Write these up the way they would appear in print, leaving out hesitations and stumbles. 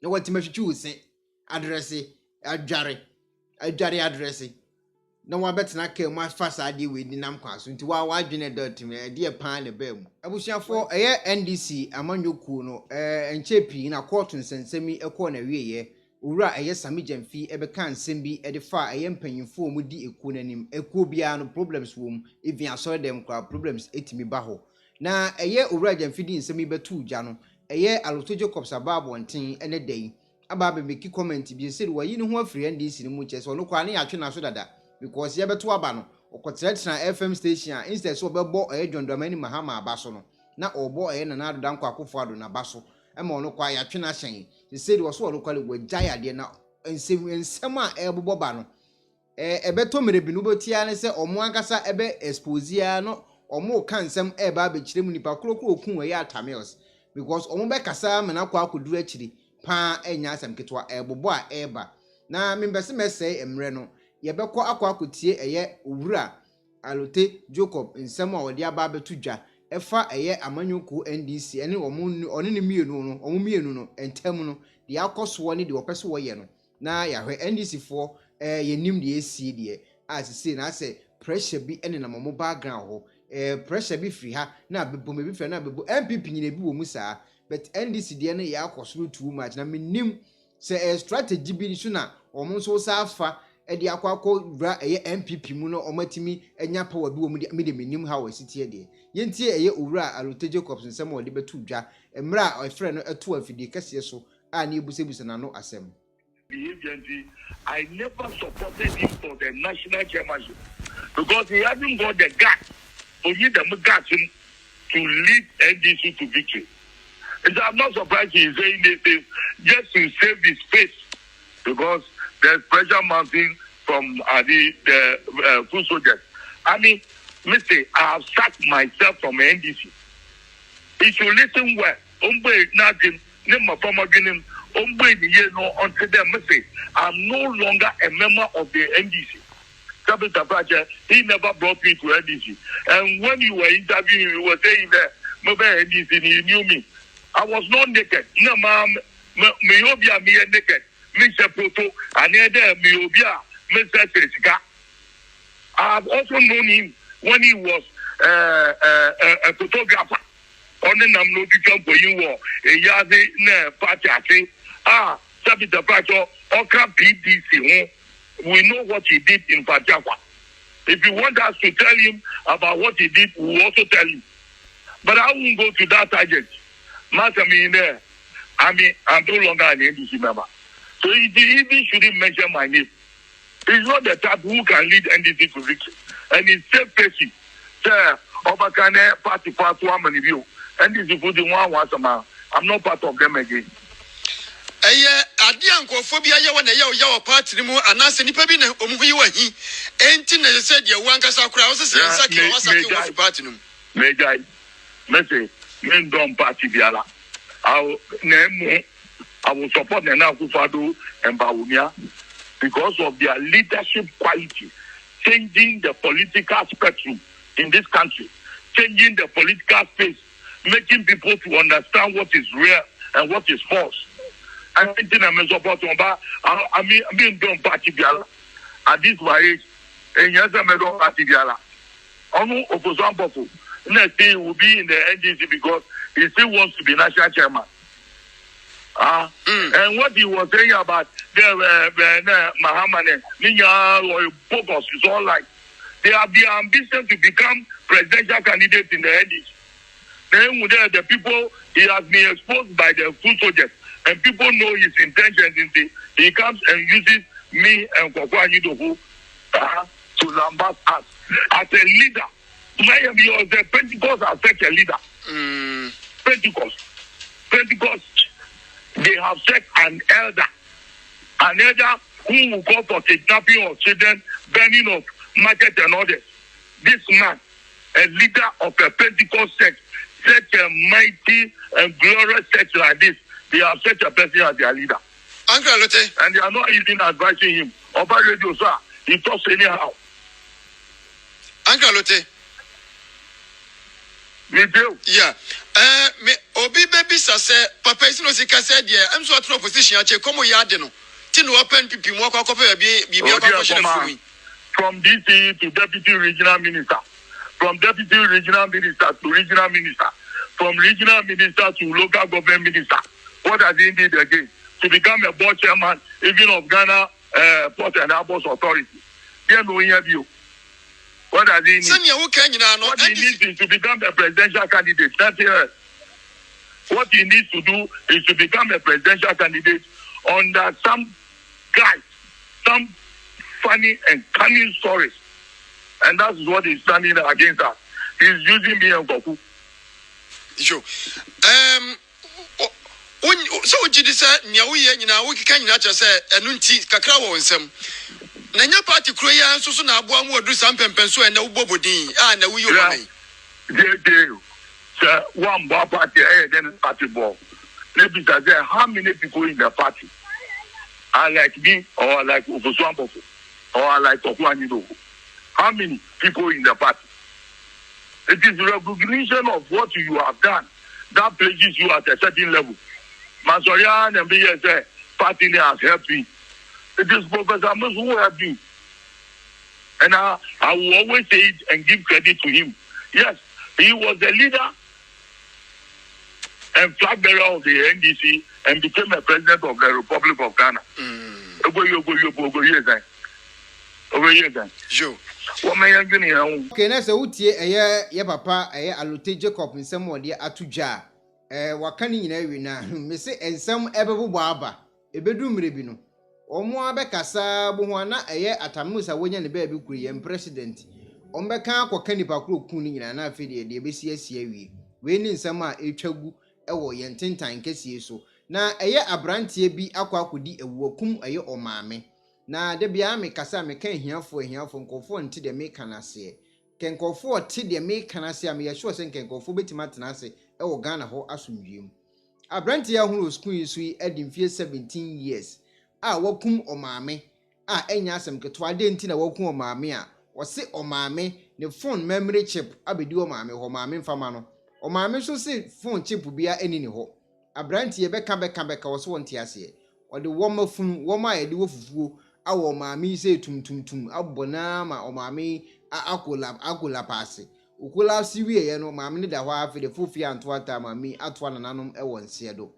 na what me choose address adware address na wa betena ka mu afasa ade we di nam kwaso nti wa adwene dot me de pan ne ba mu abusuafo NDC amanyoku no enchepi na court nsensemi ekọ na wieye owura samijamfi ebeka nsem bi edefa mpanyimfo mu di eku nanim eku bia no problems wom even asore dem kwa problems etimi ba ho na owura jamfi di nsem betu gya no allotey Jacobs ababo nten ene dai aba be meki comment bi se wa yi ne ho afiri NDC ne mu chese ono kwa ne yatwe na so dada because ye beto aba no okoteretra FM station instead so bebo dwondwamani mahama abaso no na obo na adoda nkwa akofo ado na baso ema ono kwa yatwe na hyen se de so ono kwale wagya ade na ensem a ebobo ba no ebeto merebi no botia ne se omo ankasa ebe expose ya no omo ka nsem eba abekire mu nipa krokro okun we ya tamils because omo be kasa me na kwa akoduru akiri pa enya asem ketwa ebobo a eba na membese mese emre no yebekọ akwa akotie owura allotey Jacob nsem a odi aba betu dwa efa amanyoku NDC ene oni ne mienu no entem no de akoso ne de opese wo ye no na yahwe NDC fo yenim de esi de asese na ase pressure bi ene na mo background ho pressure bi free ha na bebo me bi free na bebo MPP nyina bi wo mu saa but NDC de ne yakoso too much na menim se strategy bi so na omo so safa edi akwakọ bra MPP mu no omatimi enya power bi wo mu de menim ha wo sitie de yentie owura allotey Jacobs nsem wo de betu dwa emra efre no eto afidi kase so a na ebusebusa na no asem. I never supported him for the national chairmanship because he hasn't got the guts. Only the guts to lead NDC to victory. And I'm not surprised he is saying this just to save his face because there's pressure mounting from the food soldiers. I mean, Mister, I have sacked myself from NDC. If you listen well, nothing, until them, Mister, I'm no longer a member of the NDC. He never brought me to NDC. And when you were interviewing, you were saying that maybe NDC, he knew me. I was not naked. No, ma'am, me naked. Mr. Proto, and there Miobia, Mr. SaGA. I have also known him when he was a photographer. On the Namno Duchamp for you war, a Yazi ne Pacha. Sabita Pacho, Oka PDC. We know what he did in Pachawa. If you want us to tell him about what he did, we will also tell him. But I won't go to that target. Master me in there. I'm no longer an NDC member. So he even shouldn't mention my name. He's not the type who can lead NDC to victory. And he's self-facing. Sir, Obakane party one review. NDC for the one I'm not part of them again. Adiankophobia yawa na yawa party mu anase nipa bi na omuhi wahi enti na said ye wankasa kura wo se nsake wasake wo party num Major message men don party biala I will support the Akufado and Bawumia because of their leadership quality, changing the political spectrum in this country, changing the political space, making people to understand what is real and what is false. I think I'm supporting I mean, don't party biala at this my age, and yes, I'm a party biala. Onu Ofosan next day will be in the NDC because he still wants to be national chairman. And what he was saying about the Muhammad focus is all like they have the ambition to become presidential candidates in the NDC. Then the people, he has been exposed by the food soldiers, and people know his intentions. He comes and uses me and Odifour to lambast us as a leader. Maybe was the Pentecost as such a leader. Pentecost. They have set an elder who will go for kidnapping of children, burning of market and others. This man, a leader of a Pentecost sect, such a mighty and glorious sect like this, they have such a person as their leader. Uncle Allotey. And they are not even advising him. Oba Radio, sir, he talks anyhow. Uncle Allotey. Me too. Yeah. Me obi baby say papa is no sika said yeah. I'm so at opposition ache komo yade no. Ti no open pipi mo kwa kopa bi from DC to deputy regional minister. From deputy regional minister to regional minister. From regional minister to local government minister. What has he did again? To become a board chairman even of Ghana Port and Harbors Authority. Then we have you. What does he need? What he needs is to become a presidential candidate. That's it. What he needs to do is to become a presidential candidate under some guys, some funny and cunning stories. And that's what he's standing against us. He's using me and Goku. Sure. So did you say Niawi we can just say Anunti Kakra nsem. Nanya party kroya so na aboa mu odu sam pempenso na ubobodin na we yo man. Sir, one bar party then party ball. Let me say how many people in the party are like me or like Obofour or like Acquah? How many people in the party? It is recognition of what you have done that places you at a certain level. Masorian and BSA party has helped me. It is Professor Amos who helped me. And I will always say it and give credit to him. Yes, he was the leader and flag bearer of the NDC and became a president of the Republic of Ghana. Over here, then. Sure. Okay, na se wutie ye papa allotey Jacob nsem wode atuja wakani nyina wi na me se ensem ebebo aba ebedu mre bi no omo abekasa bo ho na atamusa wonya ne ba bi kuri ye president ombeka akwaka nipa kro kun ni nyina na afede de ebesi asia wi we ni nsem a etwagu ewo ye ntentan kesie so na abrantie bi akwakodi ewuakum omame na de bia me kasa me kan hiafo nkofo nti de me kanase kenkofo ti de me kanase am ye sure sen kenkofo betima tenase wo Ghana ho asomdwem abranti ya hunu school yi sui edi mfie 17 years wakum omame enya asem keto de nti na wakum omame wo se omame ne phone memory chip abedi omame ho omame mfama no omame so se phone chip bia eni ne ho abranti ye beka wo so wonte ase ode woma funu woma ye de wo fufuo awo maami se tumtumtum abona ma omami akola passe okola siwie ye no maami ne da ho afi de fofi anto ata maami ato nananom e wonse do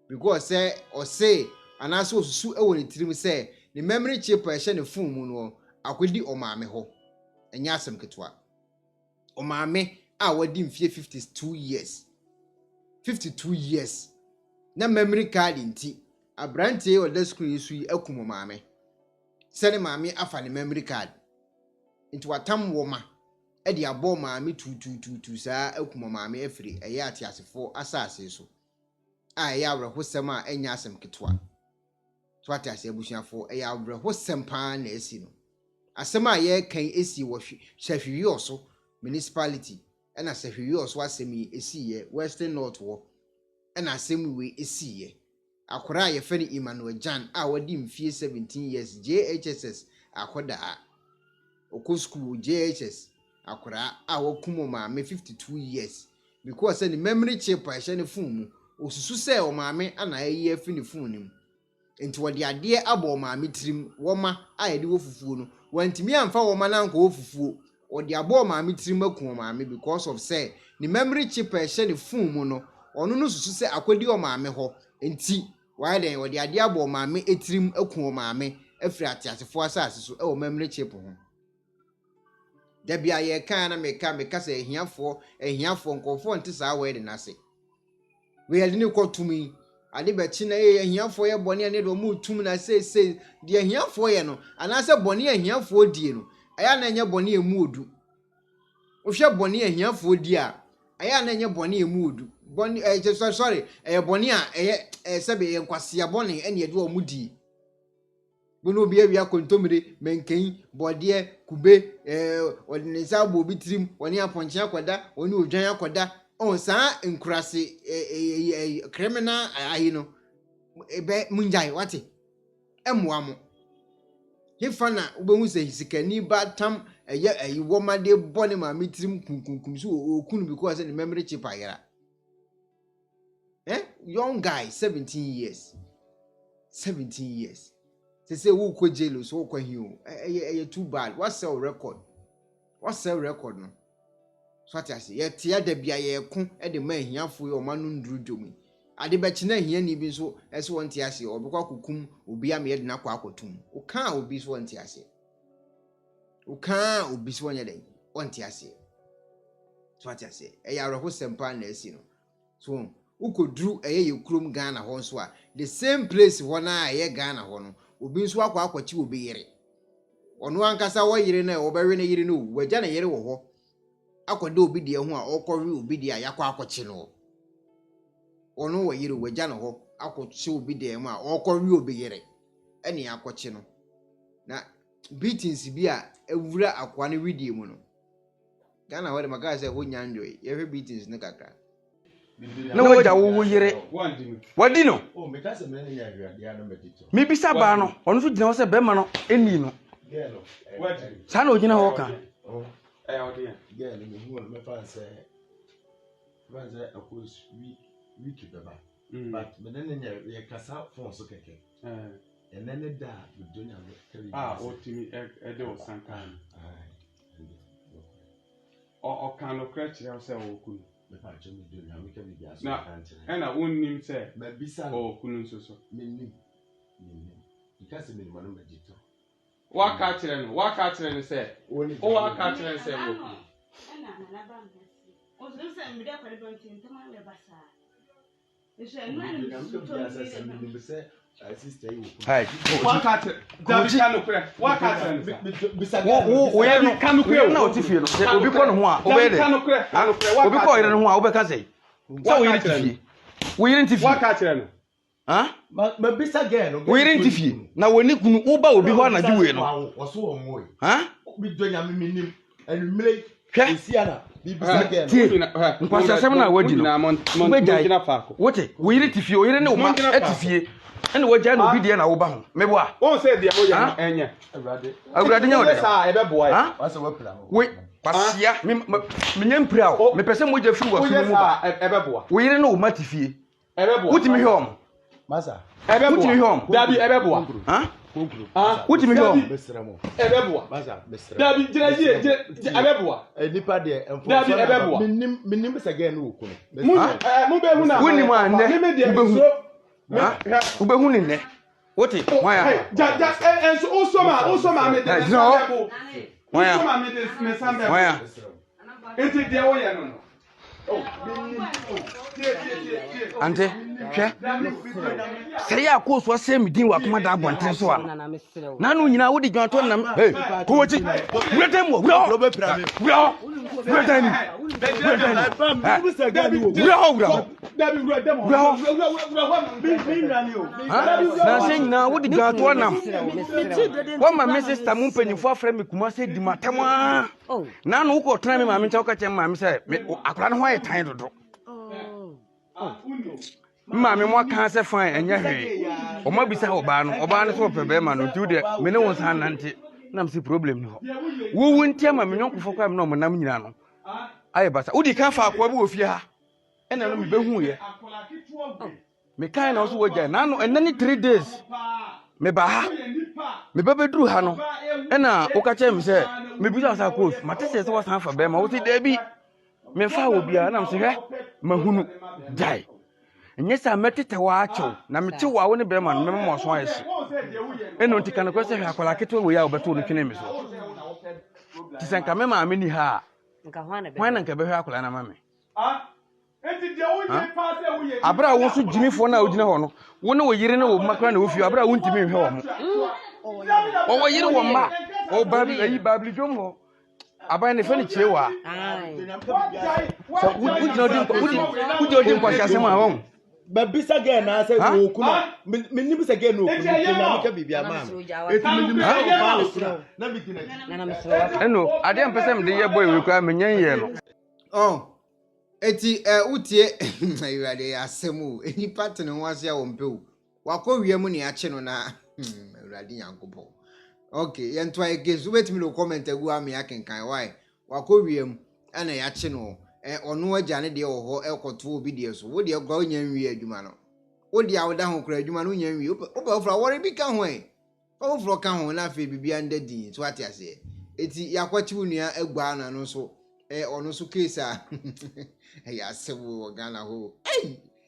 because say o say anase osusu e woni tirim say the memory chip e hye ne phone mu no akodi omami ho enya asem ketwa omami wadi mfie 52 years na memory card nti abrante o da screen su yi akum omami sene maami afa ne memory card into watam woma e de abo maami tu saa akum maami afiri eye atiasefo asase so ya awrehosem a enya asem ketwa so atiase abusuafo eye awrehosem pa na esi no asem a ye kan esi wo hwehwi oso municipality na hwehwi oso asem yi esi ye Western North wo na asem we esi ye Acquah ye feni Emmanuel Jan wadi mfie 17 years JHSS akoda oko school JHS Acquah wakumo maame 52 years because the memory chip a hye ne phone mu osusu se o maame ana ayi afi ne phone nim enti wode ade abo maame tirim woma ayede wo fufuo no wantimi amfa woma na nko wo fufuo wode abo maame tirim akun maame because of say the memory chip a hye ne phone mu no ono no susu se akodi o maame ho enti why then wode ade abo maame etirim akun maame afiri atiasefo asase so e memory chip ho da bia ye kan na meka se ehiafo nkofo nte saa we de nase we yade ne kwotumi ade be chi na ehiafo ye bone ne do mu tum na se de ehiafo ye no anase bone ehiafo die no aya na enye bone emu odu ohwe bone ehiafo die a aya na enye bone emu odu bone sorry bone a sebe ye nkwase bone ene de o mu di bono bia wia kontomire menken bode kube odinisa bo bitrim woni aponche akoda woni odwan akoda on saa nkurase criminal ayi no ebe munjai wate emwa mo Hifana ubehu se hisikani batam eye woma de bone ma mitrim kunkunkum so okunu because the memory chip ayera. Young guy 17 years. 17 years. Say who ko jail so ko hiu. Too bad. What sell record? What sell record no? So what I say? Ye tia da bia ye ku e de man hiafo ye o manu ndru dwomi. Ade be china hia ni bi so ese won tia ase obekwa kokum obi am ye de na kwa akotum. O kan obi so won tia ase. O kan obi so won ye den won tia ase. So what I say? Ya roho sempa na esi no. So ukodru ye krom Ghana ho so a the same place ho na ye Ghana ho no obi nso akwa akwachi obi yire ono ankasa wo yire na obewe na yire no wagya na yire wo ho akwade obi de ho a okori obi de ayakwa akwachi no ono wo yire wagya na ho akwachi obi de ho a okori obi yire ene akwachi no na beatings bi a ewura akwa ne widie mu no Ghana ho de maka say ho nyanjoy ye beatings ne kakra na waja wo yire wadi no o me ka se me ne ya hwade ya no medito mi bisa ba no ono so gina wo se be ma no eni no sa na ogina ho ka odi ya me hu me fa se akos wiki beba but me ne nya ye kasa phone so keke ene ne da do nya o timi e de o sankan o kan lo crutch ya se o kunu na ena wonnim se ma bisa o kunu nso so minnim because me no medito waka kire no se o waka kire se wo kunu na ba mbesi o so se mi de kwale bon tin tama le basa ese no ani se sister you hai waka kire dabi kanu kure waka kire bisa wo ye no kanu kure na otifie no se obi ko no ho a obe de kanu kure obi ko yire no ho a obe ka sei so wo yire tifie wo yire tifie waka kire no ha ma bisa girl no wo yire tifie na woni kunu wo ba obi ho na diwe no wo so wo moy ha bi do nya me minnim enumle hwe esiana bi bisa girl nkwasa sem na wadi no mongina faako wote wo yire tifie wo yire ne wo ma etifie ene wagya na obi de na wo ba ho mebo a won say dia wo ya enye awurade nya wo de sa ebe boa ha wasa wapra we pasia me nya mpira o me pese mogya fi wa fi mu ba ebe boa wo yire ne wo ma tifie ebe boa wutimi hwom masa ebe boa wutimi hwom dabi ebe boa ha ah wutimi hwom besramo ebe boa masa besramo dabi jiraje ebe boa nipa de dabi ebe boa minnim bisa girl no okuno mu be hu na woni mu ande ubehu ubehu ni ne wote waya enso osoma me de no waya osoma me de me sambe waya enti de wo ye no ante hwe sey Acquah so se midin wa kuma da abonten so a na no nyina wodi dwanto na hey ko wochi wretem wo na se nyina wodi dwanto na wa ma me sister mu mpanyifo afre me kuma se di matem a na no wo ko tran me ma me ncha wo ka chen ma me se akora no ho aye tan dodo Maame mo kan se fan enya hwe o ma bisa oba no so pebe ma no tu de me ne won san nante na msi problem ni ho wo wuntia ma me nyonkofo kwa me no monam nyina no aye basa udi kan fa Acquah bi ofie ha ena no me behu ye me kan na so wogya na no enani 3 days me ba ha me bebedru ha no ena o ka che me se me bisa sa Acquah mate se so san fa be ma wo ti da bi me fa wo bia na mse hwe mahunu dai nyesa metete wa acho na mete wa wo ne be ma no me mo so ayesi eno ntika na kwese hwe akola keto we ya obeto no twene me so tisanka me ma ameni ha nka hwan na nka be hwe akola na ma me enti de wo ye pa se wo ye abra wo so jimifo na ogina ho no wo ne wo yire ne wo makra na wo fi abra wo ntimi hwe wo mo o wo yire wo ma o babi ayi babli jom ho abai ne fani chewa so wudi odi nkwasha sema won ba bisa girl na say wo kuma minnim bisa girl no okuno na me ka bibia ma eti minnim na bitina eno ade ampese mde ye boy we kwa menyan ye no eti utie ayuade asemu eni pattern ho ase a wo mpew wakọ wiam ne ache no na awurade Nyankopon Okay, yentwa against wait me no comment agu am yakenkan why wakowiem ana ya che no ono agya ne de wo ho ekoto obi de so wo de gwa onya nwie adwuma no wo de awda ho kra adwuma no nya nwie oba fura wore bi ka ho oba fura ka ho na fe bibia ndadi so ate ase eti yakwachi unua agwa na no so ono so case a ya sewo Ghana ho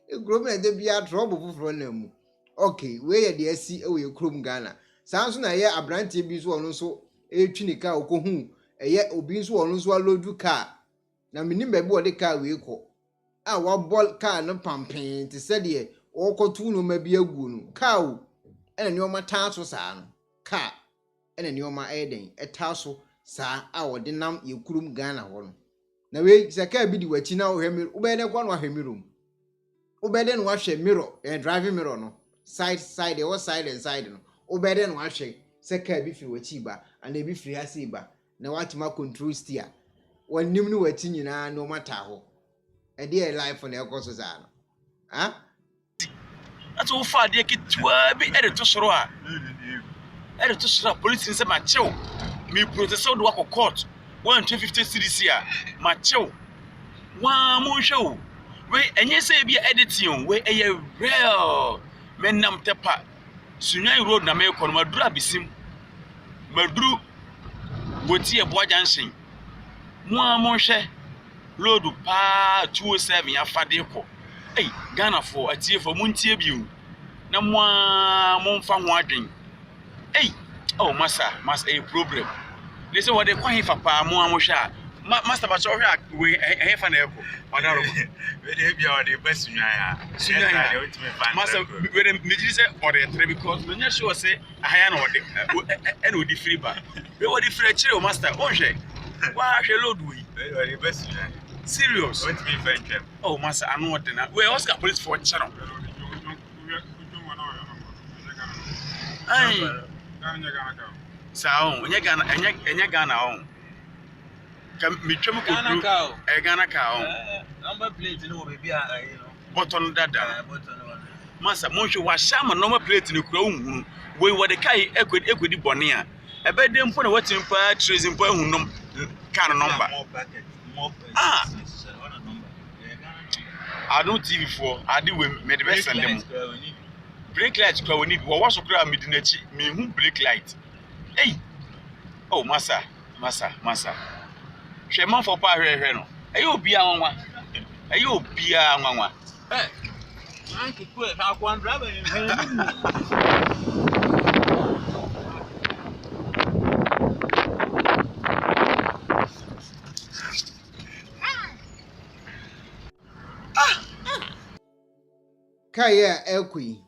egrom na de bia trouble fufuro na mu okay we ye de asi we krom Ghana sanso na ye abrante bi so ono so etwi nika okohu ye obi so ono so alodu car na minim be bo de car we ko a wa ball car no pampen te se de okotu no ma bi agu no car ena ni o mata so saa no car ena ni o ma eden etaso saa a wo de nam ye krom Ghana ho no na we saka bi di wachi na ohwemi ubede kwa no ahwemirum ubede no ahwe mirror driving mirror no side e was side and side no ubede no ahwe saka bi firi wachi ba and e bi firi ase ba na watima control steer wanim no wachi nyina no mata ho e dey life na ekoso za no ha ato fa de kitwa bi e to soro a e to soro police nse ma chew mi protest do wa court 150 cedis a ma chew wa mo hwe we enye say bi editing we eye real menam tepa sunyan road na me kono madura bisim maduru boti e boa junction mo hwe road pa 207 afade ko Ghana for atie for muntie biu na mo mfa ho adwen oh masa a problem they say what they call him for pa mo amhwa master ba so hwa we fa na eko odaro we dey bia o dey best nwan ya master we dey me say or the three because me sure say ahaya na ode odi free ba we odi free chire o master o hwe wa hwe load we dey best nwan serious want me friend them oh master I know what na we Oscar police for channel sao enya Ghana on kam mi twem ko Ghana ka on number plate no be bia you know button dada masa mo hwe wa shama number plate ni kura unhunu we wo de kai ekwedi bone a ebe de mpo na watin pa trace mpo ehunnom kan number I don't TV for I do we me the best and them brake light kwa we need wo waso kura midinachi me hu brake light oh masa hwe man for pa hwe no obi anwa obi anwa anki ku Acquah driver kaya ekwi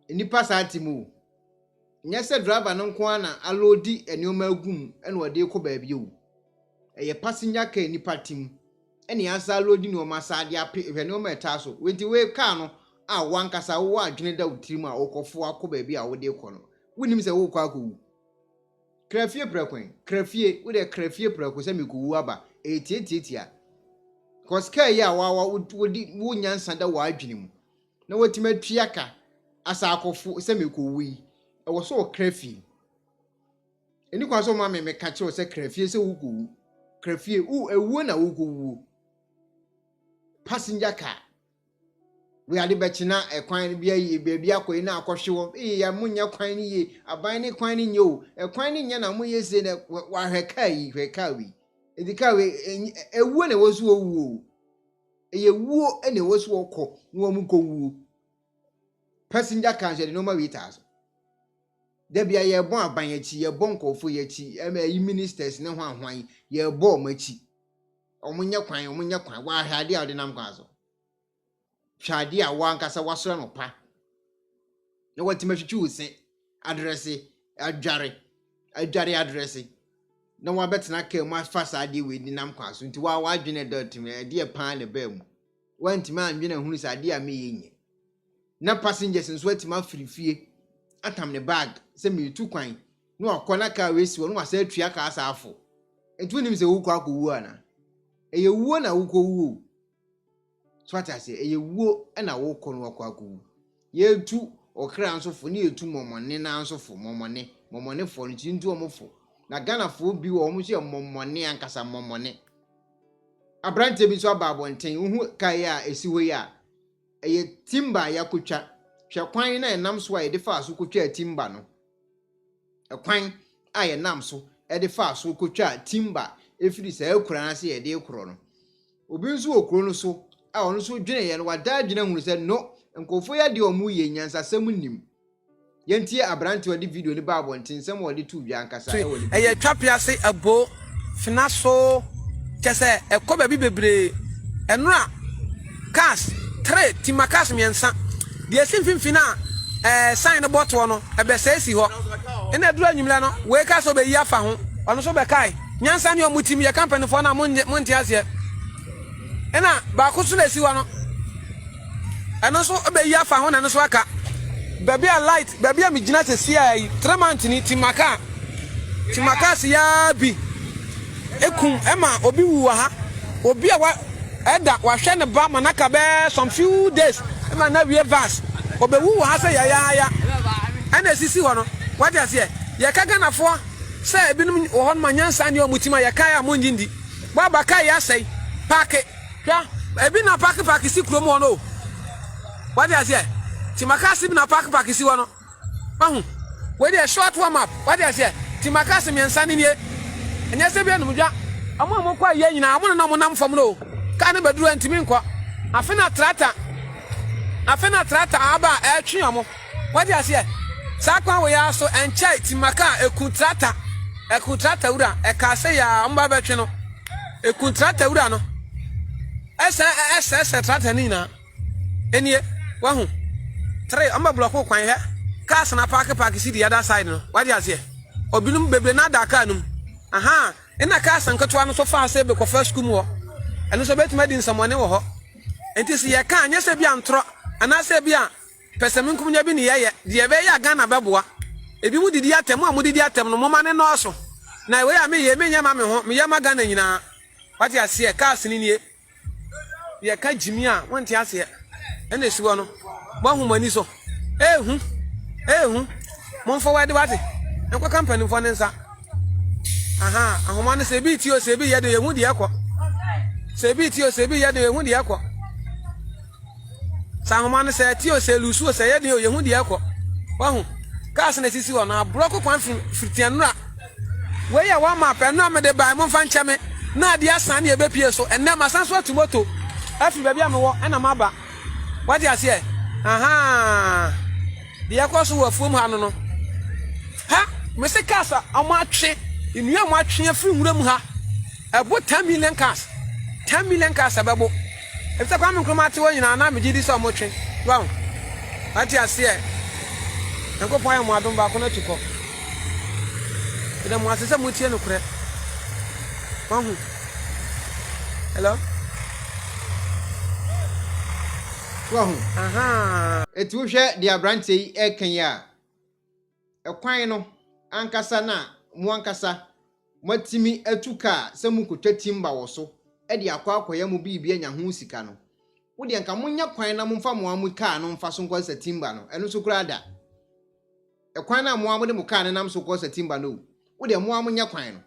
nipa satimu nyese driver no nko ana alodi enioma agum ene wode ko baabi o eye passenger car nipa tim ene asa alodi no ma saade ape enioma etaso wenti we car no a wankasa wo adwene da utirim a okofo akọ baabi a wode ko no wonim se wo kwa akọ krafie prekwen krafie wo de krafie preko se mekuwu aba etietia koska ya wa wodi wo nyansa da wa adwene mu na wotima tuaka asa akofo se mekuwu wo so krafie eni kwa so Maame me ka che se krafie se wuku krafie ewu na wuku passenger car we ade bechina ekwan bia yi baabi akoyi na akohwewo ya munya kwan ni ye aban ni kwan ni nye o ekwan ni nya na muye se na wa hweka yi hweka wi edika we ewu na wosu owu eye wuo ene wosu okọ no mu kowu passenger car je no ma witers da bia ye bon aban achi ye bon kofo ye chi yi ministers ne ho ahwan ye bon machi omunya kwan wa hade a de nam kwazo hwade a wankasa wasoro no pa na watima twitwi use address adware address na wa betena ka mu afasa ade we ni nam kwaso nti wa adwene dotime de pan ne ba mu wantima anwene hunu sa ade a me yenye na passengers nso atima firifie atam ne bag se me tu kwan no akona ka we si wo no wasa atua ka asa afo entu nim se wo kwa akwu ana eye wuo na wo ko wuo so atase eye wuo na wo ko no kwa akwu ye tu okra ansofo ne etu momone na ansofo momone momone fo nti ndu omofo na Ghana fo bi wo omo so momone ankasa momone abrante bi so ababonten uhu kai a esiwo yi a eye timba yakotwa hwe kwan na enam so a ye de fa so kotwa timba no ekwan a ye nam so e de fa so kotwa timba efiri sa ekura na se ye de ekuro no obi nso okuro no so a ono so dwene ye no wada dwene hunu se no nkofo ya de omu ye nyansa sam nim yentie abrante odi video ni ba abonten sam odi tu bia ankasa e woni eye twapiase abo finaso kese ekoba bi bebre enura cars 3 timakas miensa de simfimfina sign bottle no ebe sesi ho ena duru anyimle no we ka so be yi afa ho ono so be kai nyansa ne omutimi ye company fo na monti ase ena ba ko so na si ho no eno so be yi afa ho na no so aka baby a light baby a migina se si ai 3 months ni timakas ya bi ekum ema obi wuwa ha obi a wa eda wa hwe ne ba manaka be some few days ema na wie verse obe wuwa ha se ya ana sisi ho no what you say ye ka Ghana fo se ebinum wo ho ma nyansa ne omutima ye kai amonjindi baba kai ya sei park hwa ebi na park si krom ho no what you say timakasi bi na park si ho no mahu we dey short warm up what you say timakasi miensa ni nie enya se bi anumja amo kwa ye nyina amo na mo nam fam no ka ne beduru antimi nkwa afena trata aba etwe amo what you say sakwa we ya so enchai timaka ekutrata ura e ka se ya mba betwe no ekutrata ura no ese trata ni na enie wahu 3 amba block kwan he ka sana park si the other side no what you say obinum bebre na daka num aha ina ka sankatwa no so fa se be ko first school mo eno so betima din samone wo ho enti se ye ka anya se bia ntro ana se bia peseminkum nya bi ne ye de be ya Ghana beboa ebi mu didi atem a mu didi atem no moma ne no so na we ya me ye me nya ma me ho me ya ma Ghana nyina wati ase ka asini nie ye ka jimi a wonti ase ena esi wo no bo hu mani so ehu mon forward wati enko company fo ne nsa aha ahoma ne se bi ti o se bi ye de yehu de yakọ se bi ti o se bi ye de yehu de yakọ sa ahoma ne se ti o se lusu o se ye de yehu de yakọ wahu gas na sisi ho na block kwan fritianura we ya wa map eno me de bai mo fa ncheme na ade asan ne ebepie so enne masan so atumoto afi ba bia me wo ena maba wadi ase aha de yakọ so wa fum ha no ha me se kasa amatwe inua mo atwe free nwuram ha ebo 10 million cars ababo efta kwa me nkromate wo nyina na me gidi so mo twe wow ati ase enko poya mo adom ba ko na tuko ida mo asese mo tie no kure wahu hello wahu aha etu hwe dia branche yi eken ya ekwan no ankasa na mu ankasa matimi atuka se mu kotwa timba wo so e de akwa mu bibia nya ho sika no wo de nka munya kwan na mumfa mo amu ka no mfa so nkwasa timba no eno so kura da ekwan na mo amu de mu ka ne nam so kwasa timba no wo de mo amu nya kwan no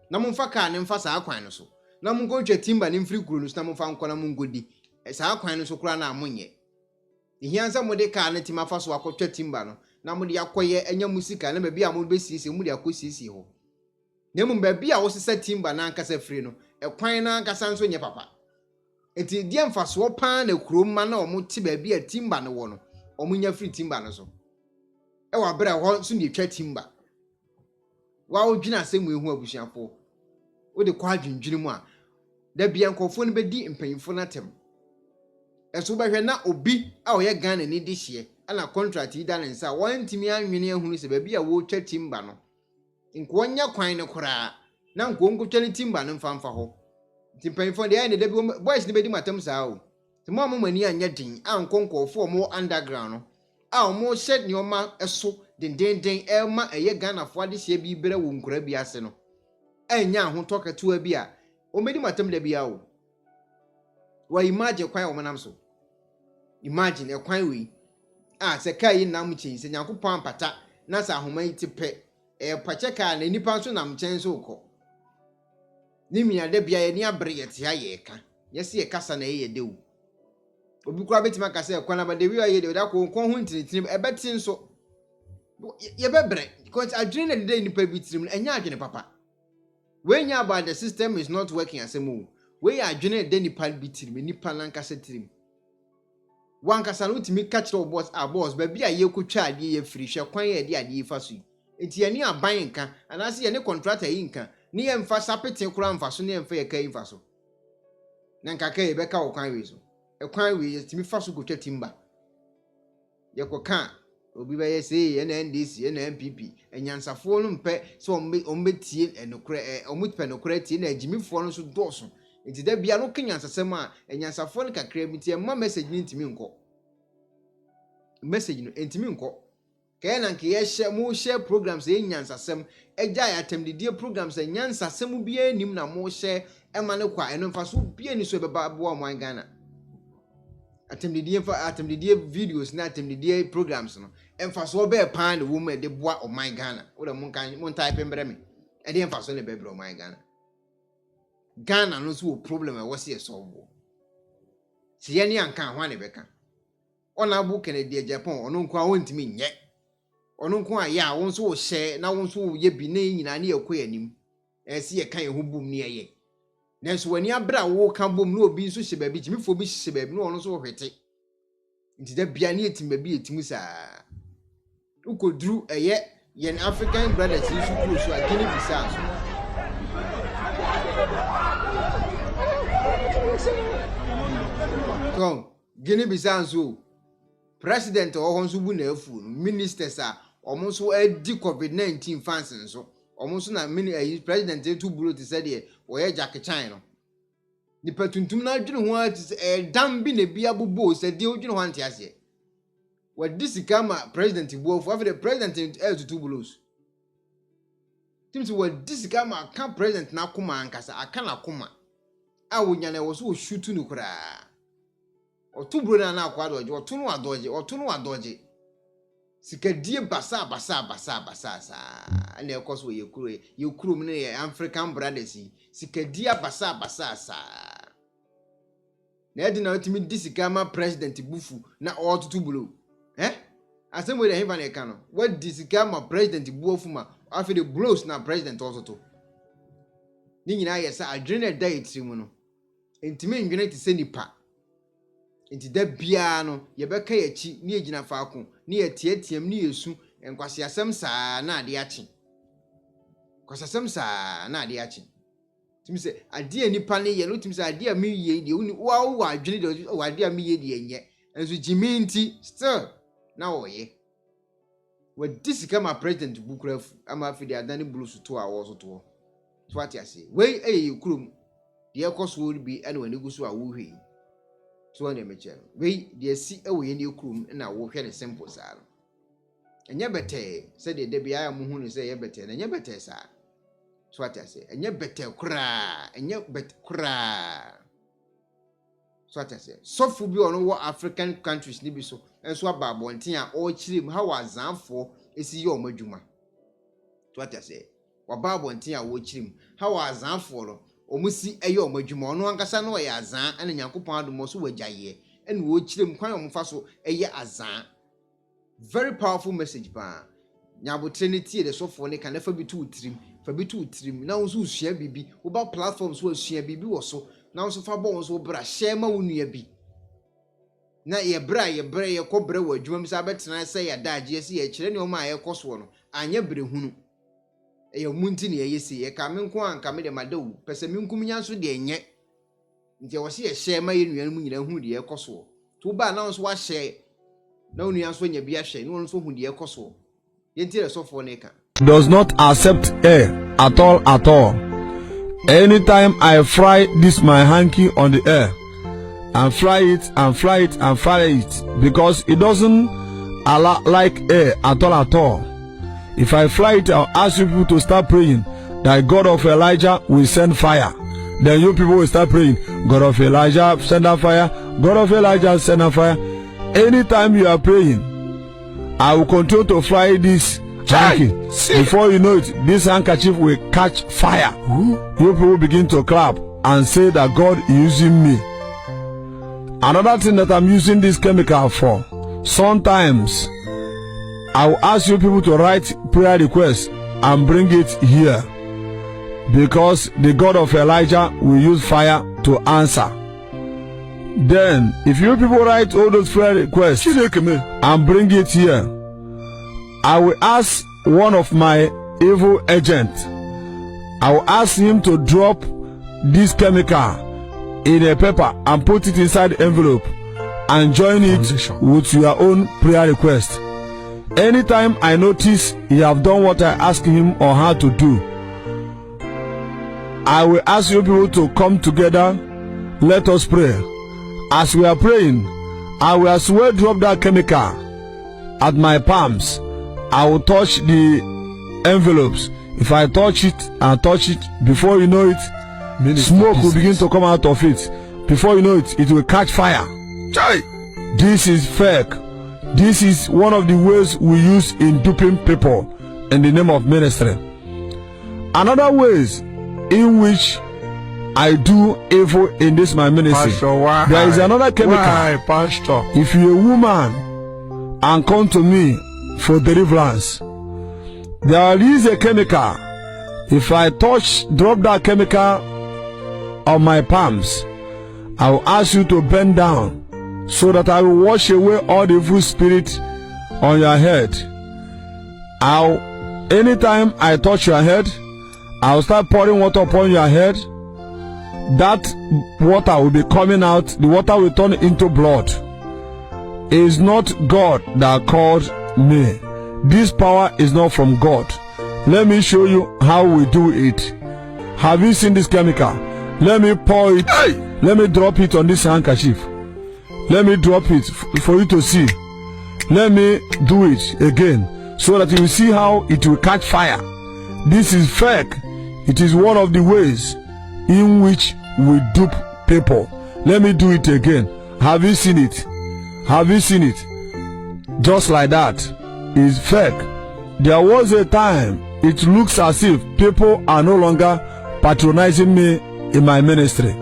na mumfa ka ne mfa sa kwan no so na mu nkotwa timba ne mfiri kuro no so na mumfa nkwa na mu ngodi sa kwan no so kura na amunye ihianza mo de ka ne timafa so akotwa timba no na mo de akoye enya musika na baby a mo besisi mo de akosisi ho na mu baby a wo sesa timba na ankasa free no ekwan na ankasa nso nye papa enti die mfaso pa na kuroma na omo ti baby a timba no wo no omo nya free timba no so e wa bra ho so ne twa timba wa wo dwina asemu ehu abusuafo wo de kwa adwendwene mu a da bia nkofo no bedi mpanyimfo na tem eso ba hwe na obi a oye Ghana ni de hye ana contract yi da ne nsa wantimi anwene ahunu se baby a wo twa timba no nko nya kwan ne kora na nko nkotwa ne timba no mfamfa ho timpanyimfo de ene da bi boys ne bedi matam saa o timo mo mani anya din anko nkofo mo underground no a mo shed ne oma eso dendenden elma eye Ghana fo ade hye bi bere wo nkora bi ase no enya ho tokatu bi a o medi matam da bi a o wa imagine kwan wo manam so imagine e kwan we se kai nam chin se Nyankopon ampata na sa ahoma yi tepe pacheka na nipa so nam chen so ko ni mia da bia ye ni abre ye tia ye ka yesi ye kasa na ye dewu obi kura betima kasa ekuonaba de wi ye de da ko ho ntinitini ebetin so ye bebre because adwene na de nipa bitirim enya adwene papa when you about the system is not working as a move we adwene de nipa bitirim nipa nan kasa tirim wan kasa no timi catch the boss ba bia ye kotwa ade ye free hwe kwan ye de ade fa so enti ye ni aban nka anase ye ne contractor yi nka ni ye mfa sapete kura mfa so ne mfa ye kai mfa so na nka kai be ka okwan we so ekwan we timi fa so kotwa timba ye koka obi ba ye say ye na NDC ye na MPP enyansafo no mpe so ombetie enokre omutpe nokre tie na agimifo no so doso enti da bia no kenyansasem a enyansafo no kakra mitie ma message ni ntimi nko message no ntimi nko kaya na nke ye share programs ye nyansasem eja ya atemdidie programs ye nyansasem bia nim na mo share ema ne kwa eno mfa so bia ni so beba bo mo Ghana atemdidie videos na atemdidie programs no emfa so be pan the woman de boa o my Ghana wo de mon type mbre me e de emfa so ne be bro my Ghana no so problem e wo se solve si ye ni anka ho ne be ka ona bu Kennedy Agyapong ono nko a wontimi nye ono nko a ya won so wo share na won so wo ye bi na nyina na yakọ yanim e si ye kan ye ho bum ne ye nanso wani abra wo kan bom no obi nso hye ba bi gimifo bi hye ba bi no ono so hwete nti da bia ne etim ba bi etimu saa ukodru eye yen African brothers isu kuro so Agyin bisa so Gini bisa so president o honso bu na afu ministers a omo so adi COVID-19 fans nso omo so na president etu buro ti said ye oye Jackie Chan no ni patuntum na adwene ho ati dam bi na bia bobo said ye odwene ho ante ase wa disikama president buofu after the president etu bulos timsi wa disikama kan president na koma ankasa aka na koma a wonya na wo so shoot nu kura otuburo na akwa doje otunu adoje sikadie basa sa na ekoso ye kuro mu ne African brothers sikadie basa sa na edina otimi disikama president bufu na otutuburo asemwe de heva na eka no what disikama president buofu ma after the blows na president ototo ni nyina yesa adrena diet mu no entimi ndwene ti senipa enti da bia no ye beka ye chi ni egina faako ni ye tietiem ni yesu enkwase asem saa na ade achi kwase asem saa na ade achi timi se ade anipa ne ye no timi se ade a mi ye de uni wa adwene de o ade a mi ye de enye enso jiminti still na oye wa disikama president bukrafu ama afide adani blues to a wo so to so ati ase we kurum de ekoso bi ene wani gusu a wo hwe so na meche we de si ewe ye ne kurum na wo hwe ne simple saa enye bete se de bia ya mu hunu se ye bete na enye bete saa so ati ase enye bete kura enye bete kura so ati ase sofu bi ono wo African countries ni bi so enso ababo ntin a o chirim ha wazanfo esi ye omadwuma so ati ase wababo ntin a wo chirim ha wazanfo no omusi eye omadwuma ono ankasa no ye azan ana Nyankopon adomo so wajaye ene wo chirim kwan omfa so eye azan very powerful message ba nyabotre ne tie de sofo ne kan fa bi tu trim na wo so sua bibi wo ba platforms wo sua bibi wo so na wo so fa bo wo so bra share ma wo nua bi na ye bra ye kobra wo adwuma mi sa betena se ya daage esi ye kire ne o ma ye koso no anya bre hunu ye munti ne ye si ye ka me nko anka me de madawu pese me nkum nya so de enye nti wo se ye share ma ye nua mu nyina hu de ye koso to ba na wo so wa share na nua so nya bi a share ne wo so hu de ye koso ye nti re sofo ne ka does not accept air at all. Anytime I fry this my hanky on the air and fry it because it doesn't like air at all. If I fry it, I'll ask you people to start praying that God of Elijah will send fire. Then you people will start praying, God of Elijah send a fire, God of Elijah send a fire. Anytime you are praying, I will continue to fry this hanky. Before you know it, this handkerchief will catch fire. You people begin to clap and say that God is using me. Another thing that I'm using this chemical for, sometimes I will ask you people to write prayer requests and bring it here, because the God of Elijah will use fire to answer. Then, if you people write all those prayer requests and bring it here, I will ask one of my evil agents, I will ask him to drop this chemical in a paper and put it inside the envelope and join it with your own prayer request. Anytime I notice he have done what I ask him or her to do, I will ask you people to come together. Let us pray. As we are praying, I will as well drop that chemical at my palms. I will touch the envelopes. If I touch it and touch it, before you know it, smoke will begin to come out of it. Before you know it, it will catch fire. This is fake. This is one of the ways we use in duping people in the name of ministry. Another ways in which I do evil in this my ministry. Pastor, there is another chemical. Pastor. If you're a woman and come to me for deliverance, there is a chemical. If I drop that chemical on my palms, I will ask you to bend down so that I will wash away all the evil spirit on your head. Anytime I touch your head, I will start pouring water upon your head. That water will be coming out. The water will turn into blood. It is not God that called me. This power is not from God. Let me show you how we do it. Have you seen this chemical? Let me pour it. Let me drop it on this handkerchief. Let me drop it for you to see. Let me do it again so that you will see how it will catch fire. This is fake. It is one of the ways in which we dupe people. Let me do it again. Have you seen it? Have you seen it? Just like that. It's fake. There was a time it looks as if people are no longer patronizing me in my ministry.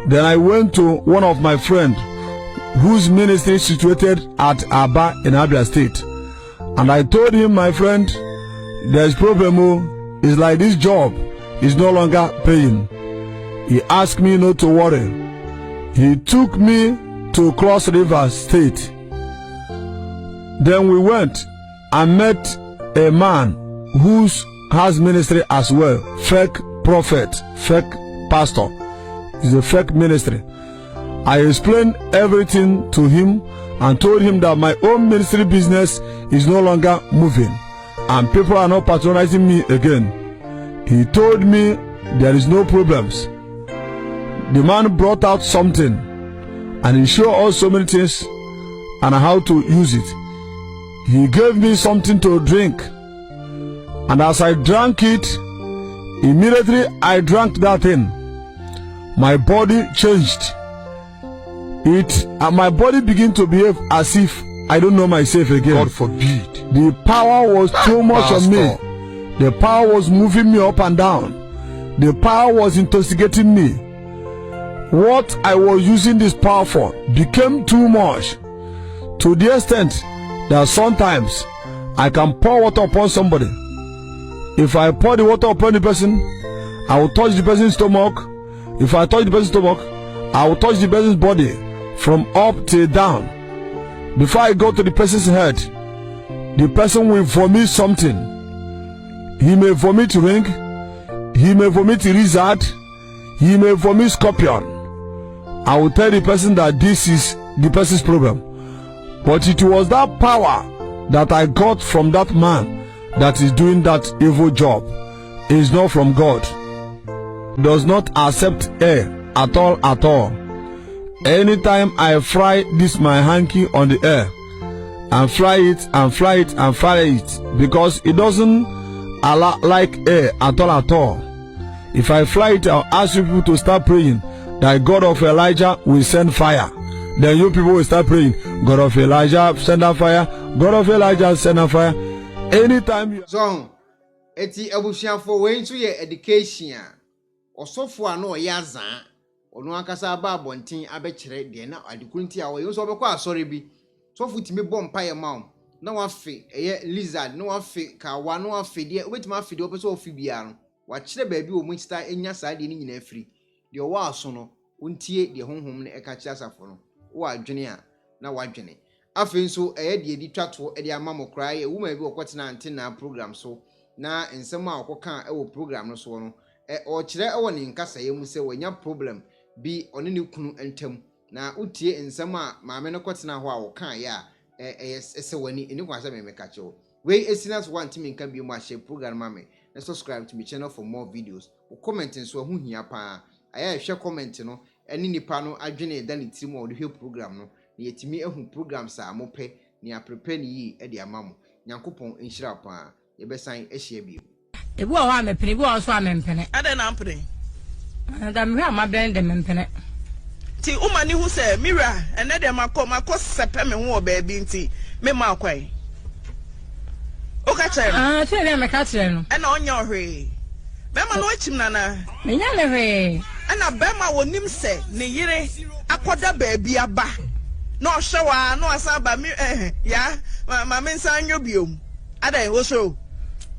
Then I went to one of my friends whose ministry is situated at Aba in Abia State, and I told him, my friend, there's problem. It's like this job is no longer paying. He asked me not to worry. He took me to Cross River State. Then we went and met a man who has ministry as well. Fake prophet, fake pastor. It's a fake ministry. I explained everything to him and told him that my own ministry business is no longer moving and people are not patronizing me again. He told me there is no problems. The man brought out something and he showed us so many things and how to use it. He gave me something to drink, and as I drank it, immediately I drank that thing. My body changed. And my body began to behave as if I don't know myself again. God forbid. The power was too much on me. The power was moving me up and down. The power was intoxicating me. What I was using this power for became too much, to the extent that sometimes I can pour water upon somebody. If I pour the water upon the person, I will touch the person's stomach. If I touch the person's stomach, I will touch the person's body from up till down. Before I go to the person's head, the person will vomit something. He may vomit ring, he may vomit lizard, he may vomit scorpion. I will tell the person that this is the person's problem. But it was that power that I got from that man that is doing that evil job. It is not from God. Does not accept air at all. Anytime I fry this my hanky on the air and fry it and fry it and fry it, because it doesn't like air at all. If I fry it, I'll ask you people to start praying that God of Elijah will send fire. Then you people will start praying, God of Elijah, send a fire. God of Elijah, send a fire. Anytime you so eti abusuafo we nso ye education osofo a no yaza ono akasa aba abonten abekere de na adekunti a we nso obekọ asore bi sofo timi bompa ye mawo na wafe eye lizard na wafe ka wa na wafe de obetima afe de opeso ofi bia no wa kire baabi o mu chita enya saa de ni nyina afiri de o wa aso no untie de honhom na eka kire asafo no wo adwene a na wadwene afe nso eye de edi twato de amamo krai e wuma bi okotena antena program so na nsem a okoka e wo program no so no o kire e wo ne nkasa ye mu se wanya problem bi one ne kunu entam na utie nsem a maame no kotena ho a wo kan ya ese wani eni kwa me meka chewo we esinas want me nka bi mu a share program mame na subscribe to my channel for more videos o comment nso ho hia pa aya hwe comment no eni nipa no adwene da ne tiri mu o de hwe program no na yetimi ehu program sa mo pe ni a prepare ni yi e de amamo nyankopon enhyira pa ye besan ehia bi ebu o ha mepene ebu o so amempene ade na ampene da me ha ma blend mempene ti umani hu se mira ene de makọ sepe me hu oba bi nti me ma kwai o ka chere ti le me ka chere no ena onya ohwe be ma no achim nana me nya le hwe ena be ma wonim se ne yire akoda ba bi aba no hwewa no asaba mi ya ma me nsa anyo biom ada wo so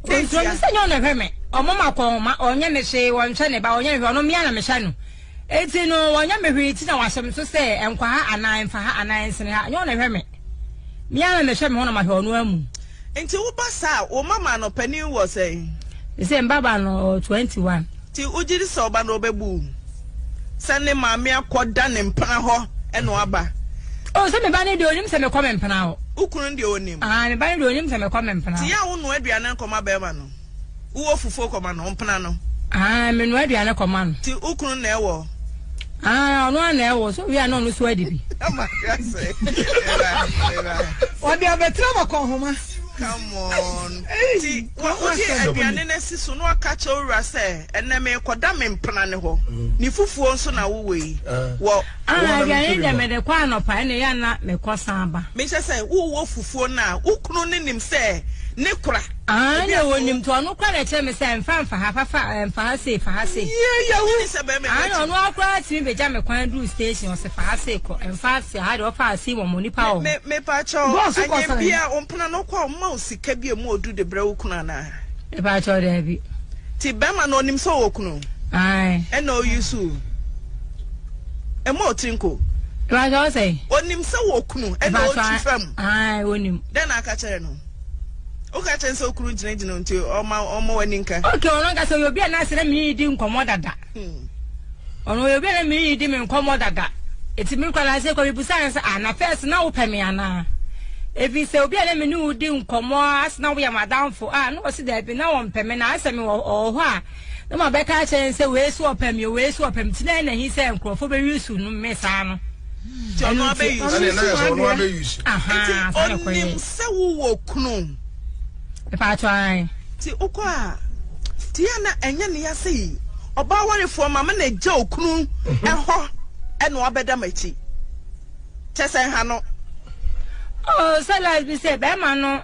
ti so me se nya na hwe me o mama ko ma onye me hwe won hwe ne ba onye hwe no me ana me hwe no eti no wanya mehwiti na wasem so se enkwa ha anan fa ha anan sene ha nyo na hwe me mia na hwe me ho na ma hwe onu amu enti wo basa wo mama no pani wo say se mbaba no 21 ti ujiri so ba no bebu sane maame akoda ne mpana ho eno aba o se me ba ne de onim se me kọ me mpana ho ukunu de onim me ba ne de onim se me kọ me mpana ti ya wo no aduane nkoma ba ma no wo fufuo koma no mpana no me no aduane koma no ti ukunu na ewo no na ewo so we are no so adibi ama say o de abetra makon come on ti wo di aduane na si so no aka che owura se enne me koda me mpana ne ho ni fufuo nso na wo wei wo aduane de me de kwa anopa ene ya na me kosan ba me se wo fufuo na ukunu ne nim se ne kura ne wonim to no kwa na che me se mfa ha se ya wo se be me no akwa ti be ja me kwan du station o se fa se ko mfa se ha de o fa se wo moni pa o me pa cho anya bia ompana no kwa ma osika bia mu odu de bra ukunu na e pa cho de bi ti be ma no onim so okunu e na OWUSU e mo tinko pa cho say onim so okunu e na o tifam onim den aka chere no oka chen so okunu jina nti ọma wani nka okay ono ga so yobi na sere mi di nkomo dada ono yobi na mi di mi nkomo dada eti mi kwala se ko bi busa se na first na wo pemi ana ebi se obi na mi ni udi nkomo as na wo ya madam fo no o si da bi na wo pemi na ase mi wo ho a na ma be ka chen se we so pemi ti na hi se nkrofo be yusu no me sa no ti ono abe yusu aha onim se wo okunu pa try ti ukwa ti ana enya ne ya sei oba warefo mama na gya okunu eho eno abeda machi chese ha no so like we say be ma no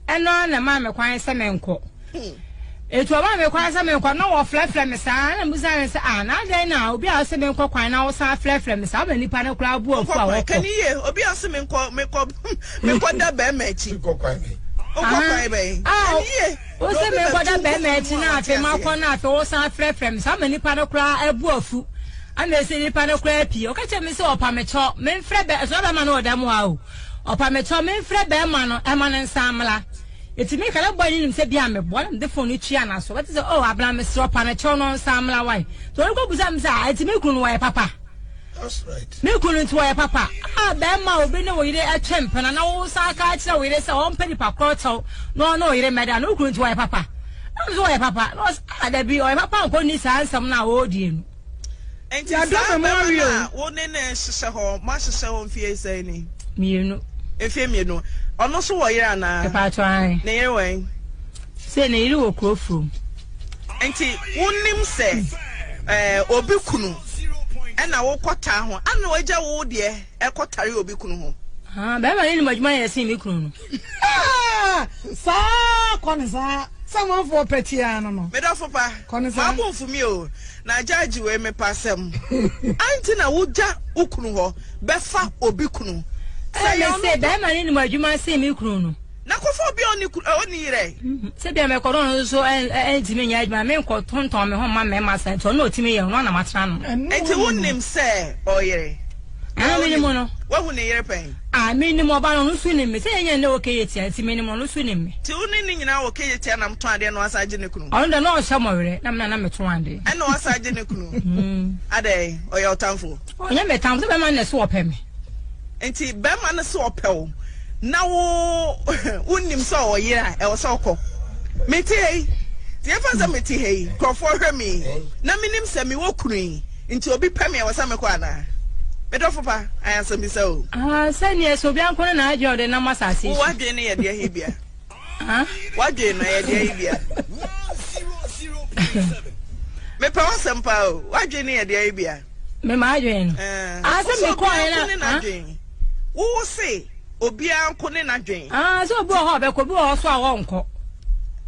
eno na ma me kwan se me nko etu oba me kwan se me nko no wo flefle me sa na musa se na den na obi a se me nko kwan na wo sa flefle me sa ba nipa na kura bu ofu a wo kan ye obi a se me nko me ko da be machi kwan o se me kwada be me ti na afi makọ na afi o san frefrem sa mani pa no kra ebu afu ana se ni pa no kra pi o ka che me se opa me cho me frɛ be so be ma no odam ha o opa me cho me frɛ be ma no e ma no nsamla etimi kala bɔ ni nim se bia me bɔ de phone twa na so what is abla me se opa me cho no nsamla why to ko busa me sa etimi kunu wa papa. That's right. Me couldn't wear papa. Be ma obi no we dey atwem pana na wo sa ka kira we dey say on pedi pa kroto. No we dey meda no couldn't wear papa. No wear papa. No ada bi o papa ko ni sa ansam na wo die nu. Enti ada memorial. Wo ne na hyehyɛ ho, ma hyehyɛ ho fie sai ni. Mienu. Efie mienu. Ono so wo yira na. Papa try. Ne yire wen. Say ne yire wo krofrom. Enti wonim se obi kunu ena wo kwata ho ana wagya wo de ekotare obi kunu ho be ma ni majuma yesin mi kunu no sa konza. Someone for Petiano. Me do for pa. Konza. Ma for me o. Na judge we me pasem. Anti na wuja ukunu ho. Befa obi kunu. Say be man ni madwuma say me kunu no. Na kofo bi oni yire. Se bia me kodo so entimi nya adwuma me nko tonton me ho ma me ma san to na otimi ye no na matra no. Enti wonnim se oyire. Minimum no. What will near pain? Minimum about on swimming me. Say, no, okay, it's minimum swimming me. Tuning in our okay, and I'm trying to know as I didn't know. I don't know somewhere. I'm not one day. I know as I didn't know. A day or your town for. Oh, yeah, me time to be man swap him. And see, Beman swap hell. Now, wouldn't so, yeah, I was so cold. Mete, the ever mete, call for her me. Naminim semi walk me into a big pemmy or some equana. Medofopa, I answer me so. Send yes, so Bianco and I joined the number. What do you need, dear Hebia? What do you need, dear Hebia? Me power some power. What do you need, dear Hebia? Me margin. I said, me quiet. Who say, Obian couldn't agree? So Bob, could also our uncle.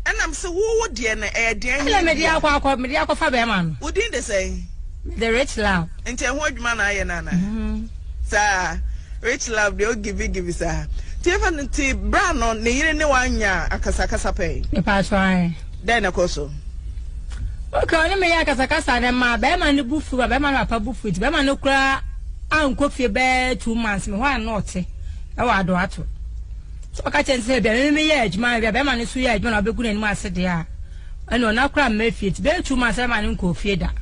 And I'm so wood, dear, dear, media, media, Faberman. What did they say? The rich love. And tell what man I am. Sir, rich love, they'll give you, sir. Tiffany Brown on the year no one ya, a casacasa pay. If I try, then a coso. Okay, me a casacasa, and my bearman the booth, a bearman up a booth with bearman no cry, and coffee bear 2 months, me one naughty. Oh, I do it. So I can say, me edge, my bearman is here, when I be good in my city. And no, now cry me feet, bear 2 months, I'm an coffee that.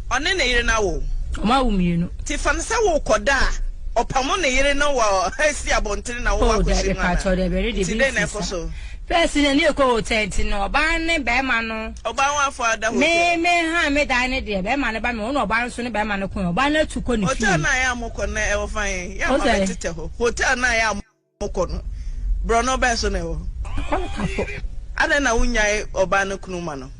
On any year now, Maumi, Tiffany Sawo Koda, or Pamona year no, I see a bontin now. Oh, that part of the very difficult. Person, you go tent in no banner, Bamano, Obawa father, may have dine dear, Baman, Bamon, or Barson, Bamano, banner to Conny. Hotel I am Mokone, I will find Hotel I am Mokon, Bruno Bassonero. I don't know when I or Bano Kunumano.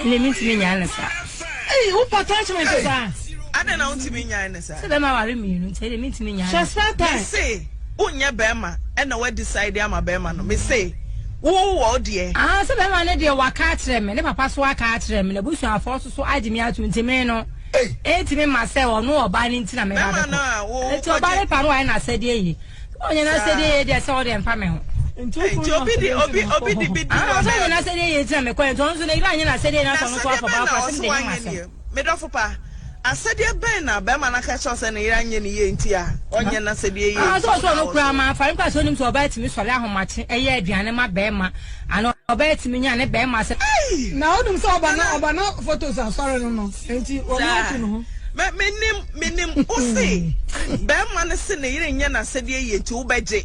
Limit me, Yanasa. Hey, who attach me to that? I don't know to me, Yanasa. Then I will mean, tell me to me, Yanasa. Say, Unya Bema, and the way decide I'm a Bema. Me say, oh, dear. Ah, so then I let you walk at them, and if I pass walk at them, and the bush are forced so I did me out to Intimeno. Hey, to me myself, or no, binding to me. It's a bad paro, and I said, ye. Oh, you know, said, they saw them family. Obi. I said, "It's a question." So they ran. I said, "I'm going to talk about it." Medofopa. I said, "You Ben, Bema na catch us and Iranian yentia." Onion, I said, "You." I saw no grammar. For I saw him to obey me so much. A year, Diana, Bema, and obey me and Bema said, "Now, don't saw banana photos. I'm sorry, no. Menim, Osi. Bema, send Iranian, said, "You to obey."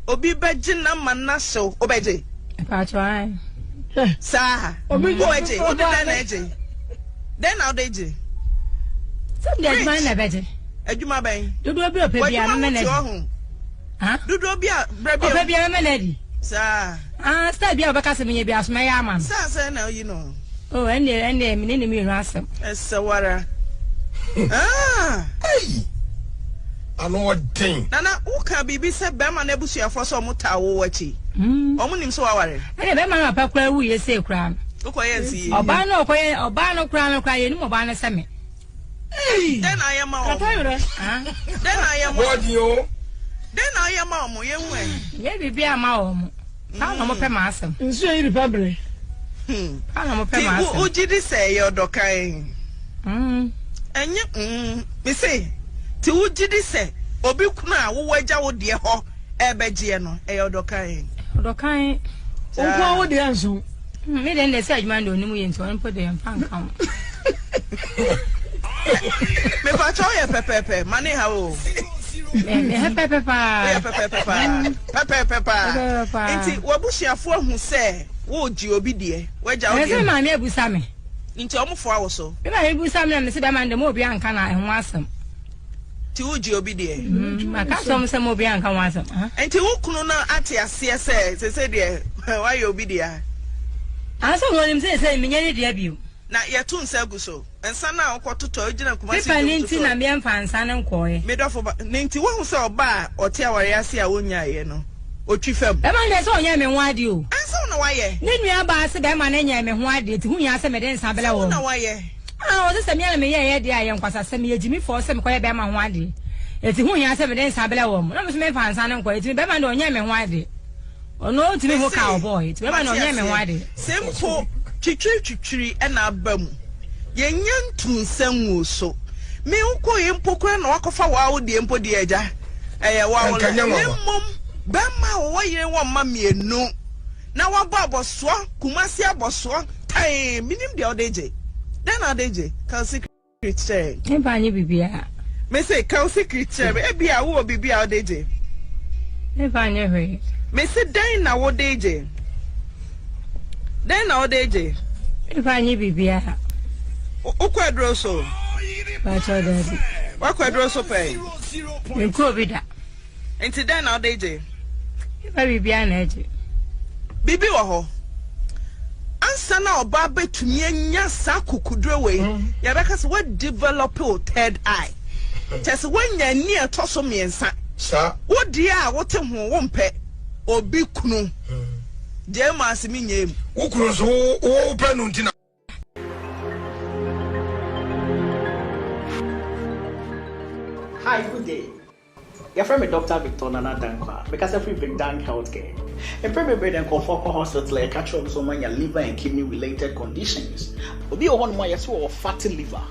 Obi beji na manaso obeje. If try. Sir. Obi obeje. Odi na eje. Then how dey je? Some dey adwuma na beje. Adwuma ben. Dudu obi opebi a me na. Ha? Dudu obi a brebi. Opebi a me na di. Sir. Start bi a obeka se me bi asoma ya man. Sir na you know. Oh, and me ni me rasem. Esawara. Hey. I know what thing. Nana, who can be said Bama Nebusia for some mutawo wachi? Omunim so aware. And Bama Papa, who you say crown. Okoyensi. Obano, Obano crown, crying, Mobana Semi. Then I am a Then I am what you? Then I am a young way. Maybe be a mom. I'm a pemasum. In Shay Republic. I'm a pemasum. Who did it say your dokai? And you, me say. Ti wujidi se obi kuna wo waja wo de ho ebeje no eyodokan onko wo de anso me den de say adman do nimu yento on pode en pan kan me pa cho ye pepepe mane ha o me pepepe enti wabusiafo hu se wo ji obi de waja wo de me ma me abusa me nti omfo awoso me ma abusa me na me se ba man de mo obi anka na enho asem ti uji obi de maka so se mo bi anka wansam enti wo kunu na ate ase se de why obi de a so no nim se me nyane de abiu na yetu nsegu so ensa na okototo ojina kuma si ninti na me mfansa ne nkoe me dofo ninti wo hu se oba ote aware ase a wonya ye no otwi fam e man de so onya me ho ade o ensa na waye ne nua ba ase be ma na nya me ho ade ti hu nya se me de nsa bele wo na waye o se me na me ye de aye nkwasa se me yegimi fo se me koye be ma ho ade eti hu nya se me de nsa bele wo mo na me se me mfansa ne nkoe ti be ma de onya me ho ade ono ti me ho ka boy ti be ma na onya me ho ade sempo twitwitwitwiri na abamu yenya ntunsam so me uko yempokura na wakofa wawo de empo de agya wawo mom bema wo yire wo ma mienu na wabo aboso kumasi aboso tai minim de odeje then odeje kan secret share empa nyi bibia me say kan secret share e bia wo bibia odeje empa nyi hwe me say dan na wo odeje then na odeje empa nyi bibia ukwadro so ba cho daddy wakwadro so pay nko bi da enti then na odeje ba bibia na eje bibi wo ho ansa na oba betumi anya sa kokudro we ya beka se we develop your third eye chese wanya ni etoso miensa sa wodi a wote ho wo mpe obi kunu jema asimi nyem wo kunu so wo pe no ntina. Hi, good day. Your friend Dr. Victor Nana Dankwa because every big dank healthcare. And probably then Kofoko Hospital like catch up someone your liver and kidney related conditions. Obi on my so fatty liver.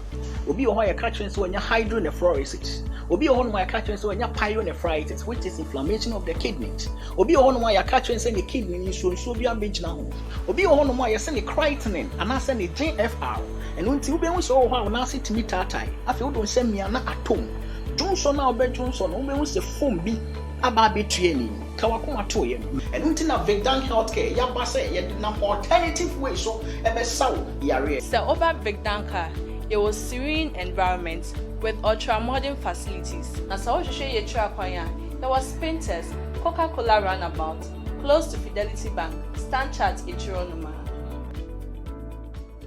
Obi on your catching so when your hydronephrosis. Obi on my catching so when your pyelonephritis, which is inflammation of the kidneys. Obi on my catching say the kidney is so be a bitch now. Obi on my send the creatinine and I send the JFR. And until we so how now sit to me tatai. I feel don't send me an atom. Johnson now be Johnson we say phone bi aba be training kawakoma to yem and until na Vigdan healthcare ya ba say ya na alternative way so e be saw yare so over Vigdanka it was serene environment with ultra modern facilities na so hwehwe ye twa kwan ya there was painters Coca-Cola runabout close to Fidelity Bank Stanchart Ichironuma